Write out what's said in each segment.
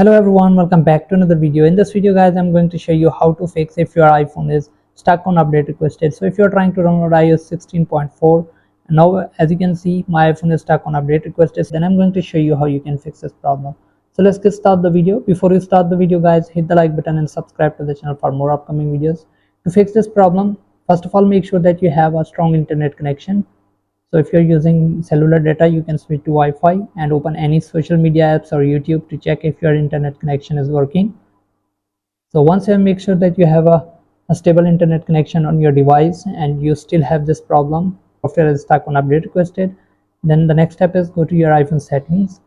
Hello everyone, welcome back to another video. In this video guys, I'm going to show you how to fix if your iPhone is stuck on update requested. So if you're trying to download iOS 16.4 and now as you can see my iPhone is stuck on update requested, then I'm going to show you how you can fix this problem. So let's get start the video. Before you start the video guys, hit the like button and subscribe to the channel for more upcoming videos. To fix this problem, first of all make sure that you have a strong internet connection. So if you're using cellular data, you can switch to Wi-Fi and open any social media apps or YouTube to check if your internet connection is working. So once you make sure that you have a stable internet connection on your device and you still have this problem, software is stuck on update requested, then the next step is go to your iPhone settings,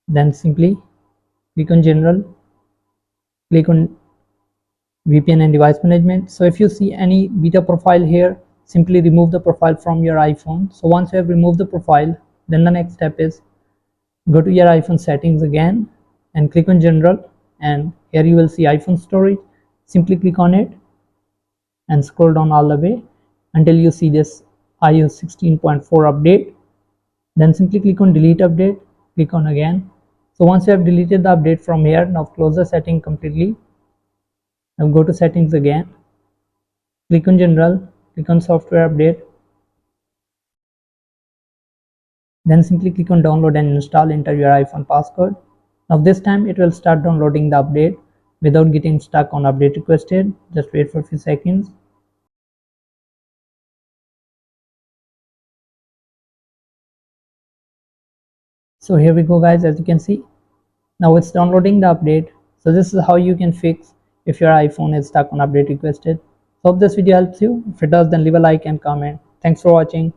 then simply click on general, click on VPN and device management. So if you see any beta profile here, simply remove the profile from your iPhone. So once you have removed the profile, then the next step is go to your iPhone settings again and click on general, and here you will see iPhone storage. Simply click on it and scroll down all the way until you see this iOS 16.4 update. Then simply click on delete update, click on again. So once you have deleted the update from here, now close the setting completely. Now go to settings again, click on general, click on software update, then simply click on download and install, enter your iPhone passcode. Now this time it will start downloading the update without getting stuck on update requested. Just wait for a few seconds. So here we go guys, as you can see now it's downloading the update. So this is how you can fix if your iPhone is stuck on update requested. So hope this video helps you. If it does, then leave a like and comment. Thanks for watching.